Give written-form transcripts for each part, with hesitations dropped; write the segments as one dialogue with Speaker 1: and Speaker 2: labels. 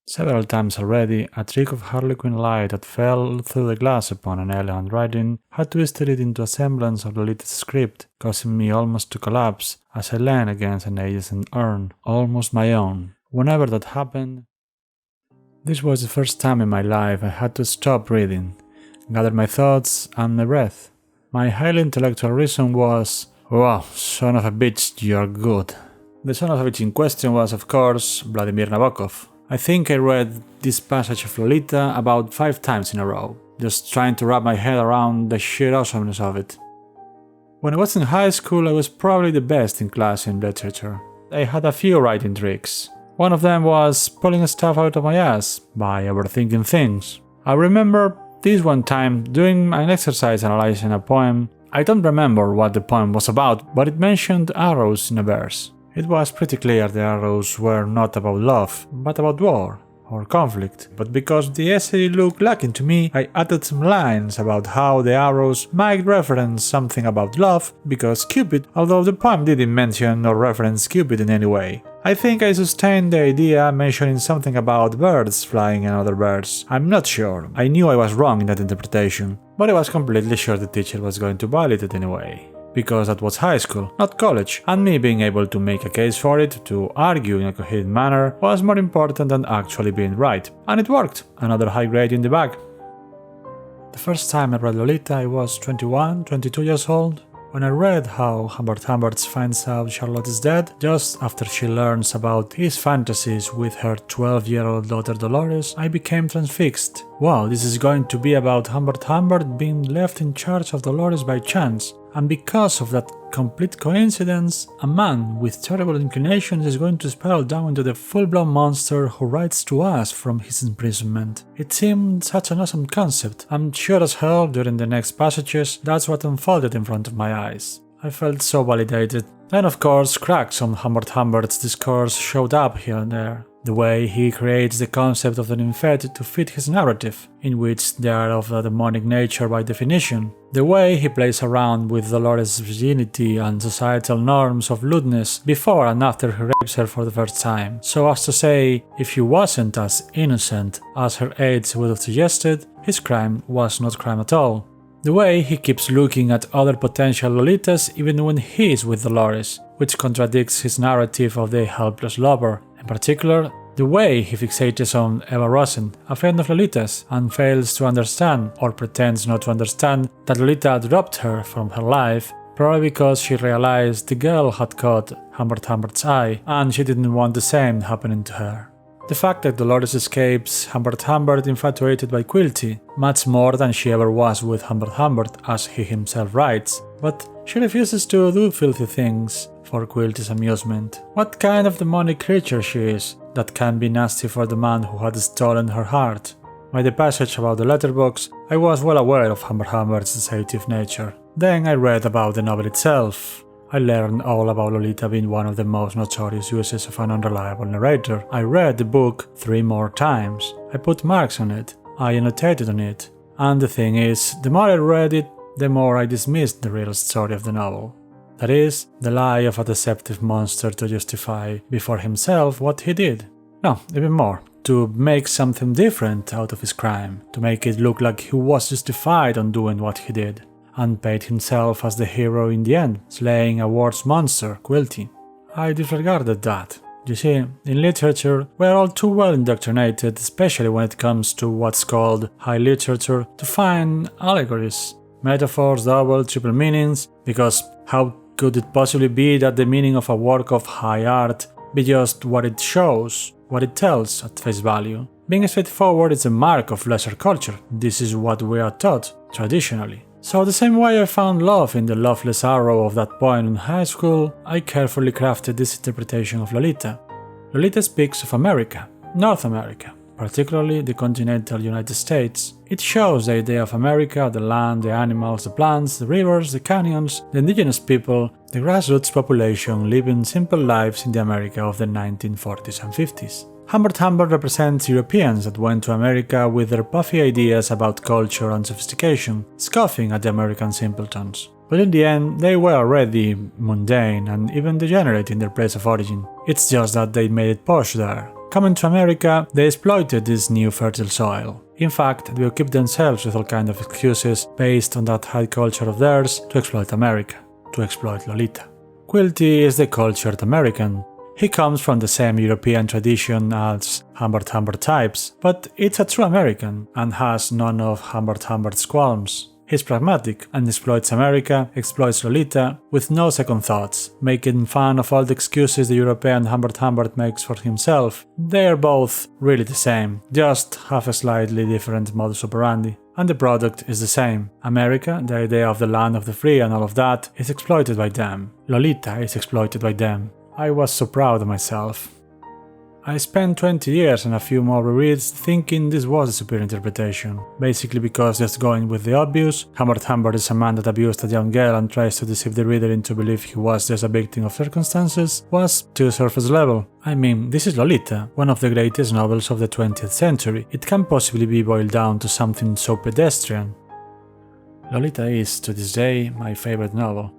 Speaker 1: Several times already, a trick of Harlequin light that fell through the glass upon an alien handwriting had twisted it into a semblance of Lolita's script, causing me almost to collapse as I leaned against an adjacent urn, almost my own. Whenever that happened, this was the first time in my life I had to stop reading, gather my thoughts and my breath. My highly intellectual reason was, "Wow, son of a bitch, you're good." The son of a bitch in question was, of course, Vladimir Nabokov. I think I read this passage of Lolita about 5 times in a row, just trying to wrap my head around the sheer awesomeness of it. When I was in high school, I was probably the best in class in literature. I had a few writing tricks. One of them was pulling stuff out of my ass by overthinking things. I remember this one time doing an exercise analyzing a poem. I don't remember what the poem was about, but it mentioned arrows in a verse. It was pretty clear the arrows were not about love, but about war or conflict. But because the essay looked lacking to me, I added some lines about how the arrows might reference something about love, because Cupid, although the poem didn't mention or reference Cupid in any way. I think I sustained the idea mentioning something about birds flying and other birds. I'm not sure. I knew I was wrong in that interpretation, but I was completely sure the teacher was going to validate it anyway. Because that was high school, not college, and me being able to make a case for it, to argue in a coherent manner, was more important than actually being right. And it worked! Another high grade in the bag. The first time I read Lolita, I was 21, 22 years old. When I read how Humbert finds out Charlotte is dead, just after she learns about his fantasies with her 12-year-old daughter Dolores, I became transfixed. Wow, this is going to be about Humbert being left in charge of Dolores by chance. And because of that complete coincidence, a man with terrible inclinations is going to spiral down into the full-blown monster who writes to us from his imprisonment. It seemed such an awesome concept. I'm sure as hell during the next passages that's what unfolded in front of my eyes. I felt so validated. Then of course cracks on Humbert's discourse showed up here and there. The way he creates the concept of the nymphet to fit his narrative, in which they are of a demonic nature by definition. The way he plays around with Dolores' virginity and societal norms of lewdness before and after he rapes her for the first time, so as to say, if he wasn't as innocent as her aides would have suggested, his crime was not crime at all. The way he keeps looking at other potential Lolitas even when he is with Dolores, which contradicts his narrative of the helpless lover. In particular, the way he fixates on Eva Rosen, a friend of Lolita's, and fails to understand, or pretends not to understand, that Lolita dropped her from her life, probably because she realized the girl had caught Humbert's eye, and she didn't want the same happening to her. The fact that Dolores escapes Humbert infatuated by Quilty, much more than she ever was with Humbert as he himself writes, but she refuses to do filthy things for Quilty's amusement. What kind of demonic creature she is that can be nasty for the man who had stolen her heart? By the passage about the letterbox, I was well aware of Humbert's sensitive nature. Then I read about the novel itself. I learned all about Lolita being one of the most notorious uses of an unreliable narrator. I read the book 3 more times. I put marks on it. I annotated on it. And the thing is, the more I read it, the more I dismissed the real story of the novel. That is, the lie of a deceptive monster to justify before himself what he did. No, even more, to make something different out of his crime, to make it look like he was justified on doing what he did, and paid himself as the hero in the end, slaying a worse monster, Quilty. I disregarded that. You see, in literature, we are all too well indoctrinated, especially when it comes to what's called high literature, to find allegories, metaphors, double, triple meanings, because how could it possibly be that the meaning of a work of high art be just what it shows, what it tells at face value? Being straightforward is a mark of lesser culture. This is what we are taught, traditionally. So the same way I found love in the loveless arrow of that point in high school, I carefully crafted this interpretation of Lolita. Lolita speaks of America, North America, particularly the continental United States. It shows the idea of America, the land, the animals, the plants, the rivers, the canyons, the indigenous people, the grassroots population living simple lives in the America of the 1940s and 50s. Humbert represents Europeans that went to America with their puffy ideas about culture and sophistication, scoffing at the American simpletons. But in the end, they were already mundane and even degenerate in their place of origin. It's just that they made it posh there. Coming to America, they exploited this new fertile soil. In fact, they equipped themselves with all kinds of excuses based on that high culture of theirs to exploit America, to exploit Lolita. Quilty is the cultured American. He comes from the same European tradition as Humbert types, but it's a true American and has none of Humbert's qualms. He's pragmatic and exploits America, exploits Lolita, with no second thoughts, making fun of all the excuses the European Humbert makes for himself. They are both really the same, just have a slightly different modus operandi. And the product is the same. America, the idea of the land of the free and all of that, is exploited by them. Lolita is exploited by them. I was so proud of myself. I spent 20 years and a few more rereads thinking this was a superior interpretation, basically because just going with the obvious, Humbert is a man that abused a young girl and tries to deceive the reader into believe he was just a victim of circumstances, was too surface level. I mean, this is Lolita, one of the greatest novels of the 20th century. It can't possibly be boiled down to something so pedestrian. Lolita is, to this day, my favorite novel.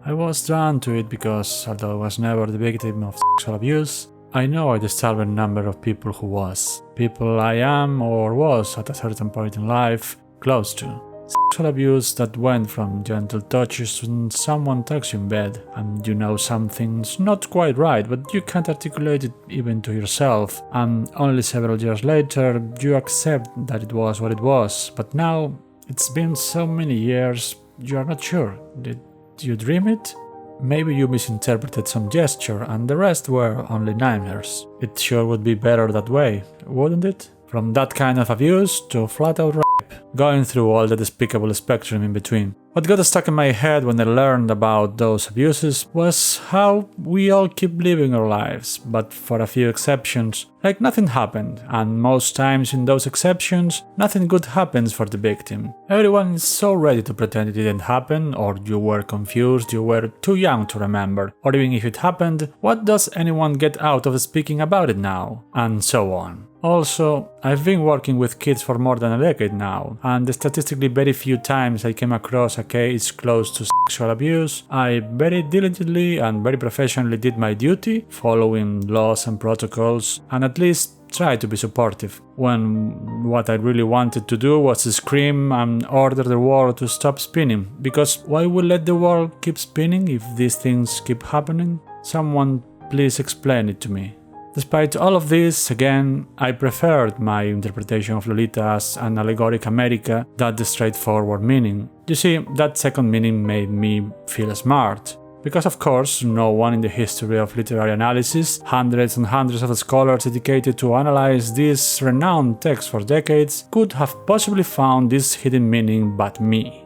Speaker 1: I was drawn to it because, although I was never the victim of sexual abuse, I know a disturbing number of people who was. People I am or was at a certain point in life close to. Sexual abuse that went from gentle touches when someone tucks you in bed and you know something's not quite right but you can't articulate it even to yourself, and only several years later you accept that it was what it was, but now it's been so many years you are not sure. Did you dream it? Maybe you misinterpreted some gesture and the rest were only nightmares. It sure would be better that way, wouldn't it? From that kind of abuse to flat out rape, going through all the despicable spectrum in between. What got stuck in my head when I learned about those abuses was how we all keep living our lives, but for a few exceptions, like nothing happened, and most times in those exceptions, nothing good happens for the victim. Everyone is so ready to pretend it didn't happen, or you were confused, you were too young to remember, or even if it happened, what does anyone get out of speaking about it now? And so on. Also, I've been working with kids for more than a decade now, and statistically very few times I came across a case close to sexual abuse. I very diligently and very professionally did my duty, following laws and protocols, and at least try to be supportive, when what I really wanted to do was to scream and order the world to stop spinning, because why would let the world keep spinning if these things keep happening? Someone please explain it to me. Despite all of this, again, I preferred my interpretation of Lolita as an allegoric America than the straightforward meaning. You see, that second meaning made me feel smart. Because of course, no one in the history of literary analysis, hundreds and hundreds of scholars dedicated to analyze this renowned text for decades, could have possibly found this hidden meaning but me.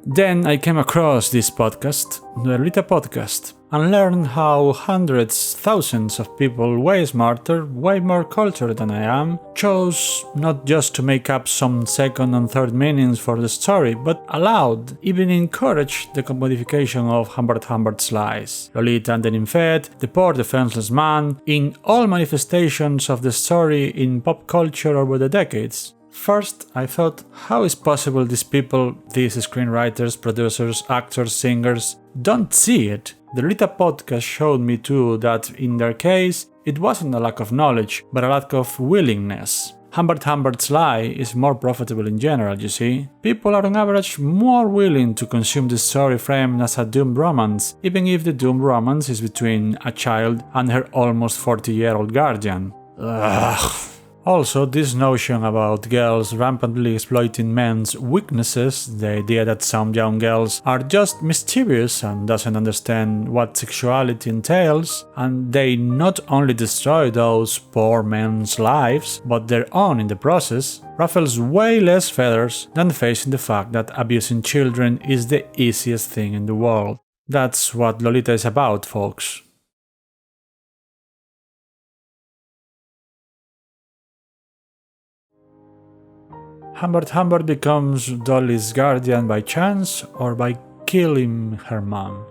Speaker 1: Then I came across this podcast, the Lolita podcast, and learned how hundreds, thousands of people way smarter, way more cultured than I am, chose not just to make up some second and third meanings for the story, but allowed, even encouraged, the commodification of Humbert's lies. Lolita and the Nymphet, the poor defenseless man, in all manifestations of the story in pop culture over the decades. First, I thought, how is possible these people, these screenwriters, producers, actors, singers, don't see it? The Lolita podcast showed me too that in their case, it wasn't a lack of knowledge, but a lack of willingness. Humbert's lie is more profitable in general, you see. People are on average more willing to consume the story framed as a doomed romance, even if the doomed romance is between a child and her almost 40-year-old guardian. Ugh. Also, this notion about girls rampantly exploiting men's weaknesses, the idea that some young girls are just mischievous and doesn't understand what sexuality entails, and they not only destroy those poor men's lives, but their own in the process, ruffles way less feathers than facing the fact that abusing children is the easiest thing in the world. That's what Lolita is about, folks. Humbert becomes Dolly's guardian by chance or by killing her mom.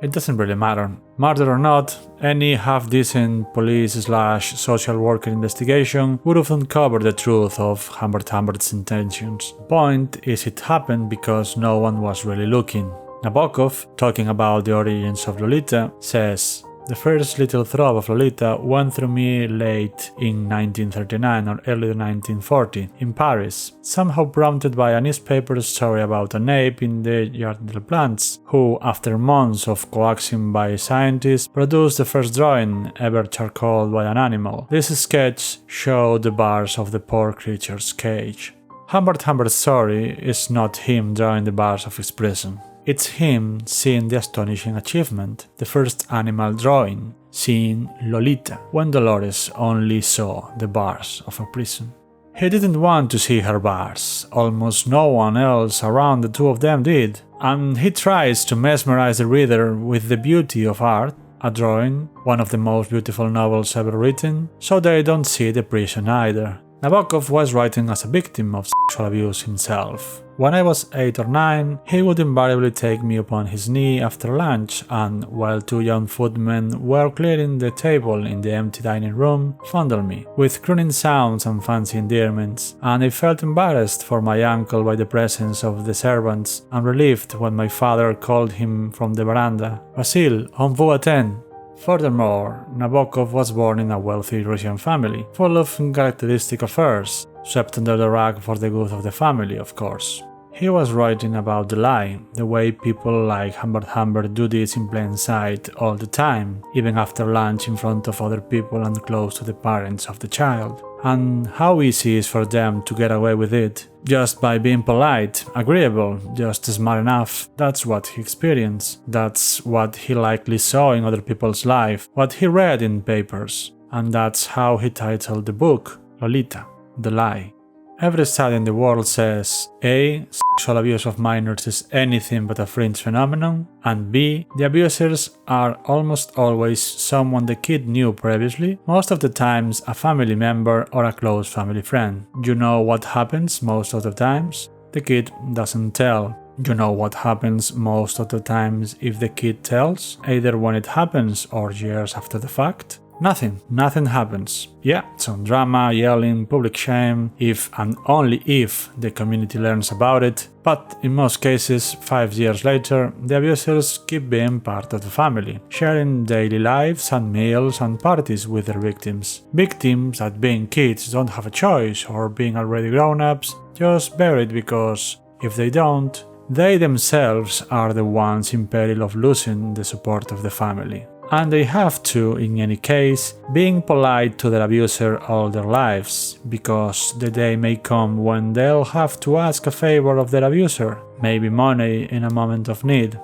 Speaker 1: It doesn't really matter. Murder or not, any half-decent police/social worker investigation would have uncovered the truth of Humbert's intentions. The point is it happened because no one was really looking. Nabokov, talking about the origins of Lolita, says, The first little throb of Lolita went through me late in 1939 or early 1940 in Paris, somehow prompted by a newspaper story about an ape in the Jardin des Plantes, who, after months of coaxing by scientists, produced the first drawing ever charcoaled by an animal. This sketch showed the bars of the poor creature's cage. Humbert's story is not him drawing the bars of his prison. It's him seeing the astonishing achievement, the first animal drawing, seeing Lolita, when Dolores only saw the bars of a prison. He didn't want to see her bars, almost no one else around the two of them did, and he tries to mesmerize the reader with the beauty of art, a drawing, one of the most beautiful novels ever written, so they don't see the prison either. Nabokov was writing as a victim of sexual abuse himself. When I was 8 or 9, he would invariably take me upon his knee after lunch and, while two young footmen were clearing the table in the empty dining room, fondle me, with crooning sounds and fancy endearments, and I felt embarrassed for my uncle by the presence of the servants, and relieved when my father called him from the veranda, "Vasil, on vous attend." Furthermore, Nabokov was born in a wealthy Russian family, full of characteristic affairs, swept under the rug for the good of the family, of course. He was writing about the lie, the way people like Humbert do this in plain sight all the time, even after lunch in front of other people and close to the parents of the child. And how easy it is for them to get away with it, just by being polite, agreeable, just smart enough. That's what he experienced, that's what he likely saw in other people's life, what he read in papers, and that's how he titled the book, Lolita, The Lie. Every study in the world says A. Sexual abuse of minors is anything but a fringe phenomenon, and B. The abusers are almost always someone the kid knew previously, most of the times a family member or a close family friend. You know what happens most of the times? The kid doesn't tell. You know what happens most of the times if the kid tells, either when it happens or years after the fact? Nothing happens. Yeah, some drama, yelling, public shame, if and only if the community learns about it, but in most cases, 5 years later, the abusers keep being part of the family, sharing daily lives and meals and parties with their victims. Victims that being kids don't have a choice, or being already grown-ups, just bear it because, if they don't, they themselves are the ones in peril of losing the support of the family. And they have to, in any case, being polite to their abuser all their lives, because the day may come when they'll have to ask a favor of their abuser, maybe money in a moment of need.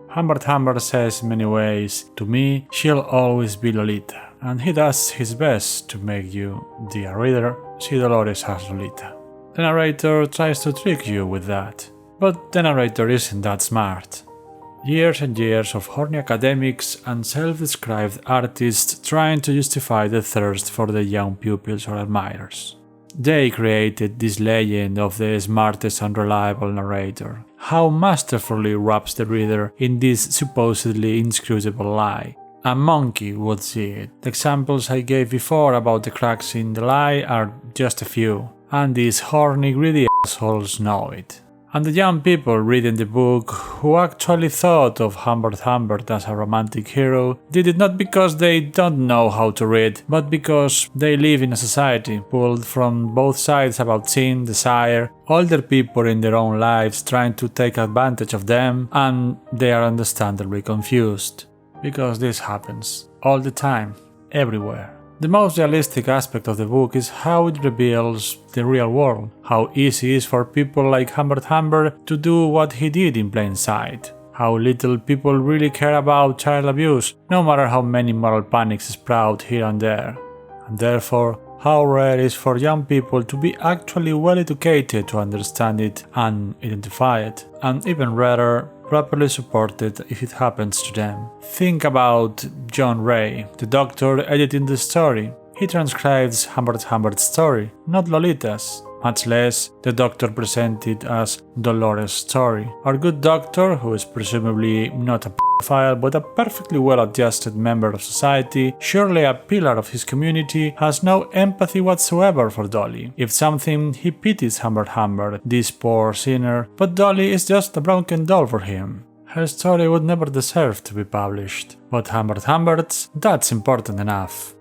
Speaker 1: Humbert says in many ways, to me, she'll always be Lolita, and he does his best to make you, dear reader, see Dolores as Lolita. The narrator tries to trick you with that, but the narrator isn't that smart. Years and years of horny academics and self-described artists trying to justify the thirst for the young pupils or admirers. They created this legend of the smartest and reliable narrator, how masterfully wraps the reader in this supposedly inscrutable lie. A monkey would see it. The examples I gave before about the cracks in the lie are just a few, and these horny greedy assholes know it. And the young people reading the book, who actually thought of Humbert as a romantic hero, did it not because they don't know how to read, but because they live in a society pulled from both sides about sin, desire, older people in their own lives trying to take advantage of them, and they are understandably confused. Because this happens all the time, everywhere. The most realistic aspect of the book is how it reveals the real world, how easy it is for people like Humbert to do what he did in plain sight, how little people really care about child abuse, no matter how many moral panics sprout here and there, and therefore how rare it is for young people to be actually well educated to understand it and identify it, and even rarer, properly supported if it happens to them. Think about John Ray, the doctor editing the story. He transcribes Humbert's story, not Lolita's, much less the doctor presented as Dolores' story. Our good doctor, who is presumably not a pedophile but a perfectly well-adjusted member of society, surely a pillar of his community, has no empathy whatsoever for Dolly. If something, he pities Humbert, this poor sinner, but Dolly is just a broken doll for him. Her story would never deserve to be published, but Humberts, that's important enough.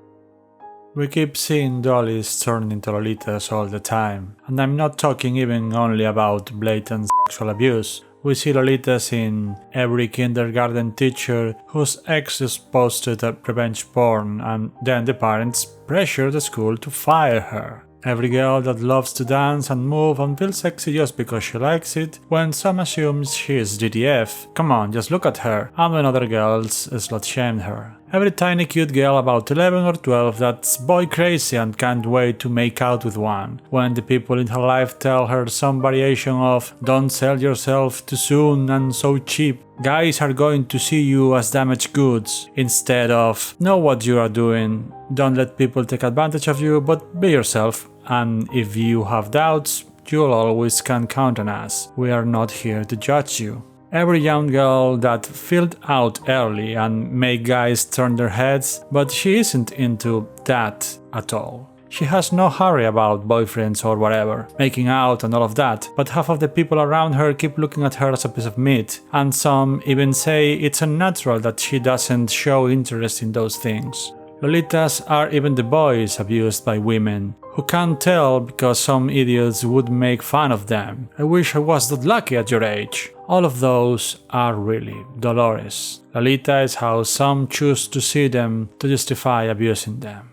Speaker 1: We keep seeing dollies turned into Lolitas all the time, and I'm not talking even only about blatant sexual abuse. We see Lolitas in every kindergarten teacher whose ex is posted a revenge porn and then the parents pressure the school to fire her. Every girl that loves to dance and move and feel sexy just because she likes it, when some assumes she is GTF, come on, just look at her, and when other girls slut-shame her. Every tiny cute girl about 11 or 12 that's boy crazy and can't wait to make out with one, when the people in her life tell her some variation of "don't sell yourself too soon and so cheap, guys are going to see you as damaged goods," instead of "know what you are doing, don't let people take advantage of you, but be yourself, and if you have doubts, you'll always can count on us, we are not here to judge you." Every young girl that filled out early and made guys turn their heads, but she isn't into that at all. She has no hurry about boyfriends or whatever, making out and all of that, but half of the people around her keep looking at her as a piece of meat, and some even say it's unnatural that she doesn't show interest in those things. Lolitas are even the boys abused by women, who can't tell because some idiots would make fun of them. I wish I was that lucky at your age. All of those are really dolorous. Lolita is how some choose to see them to justify abusing them.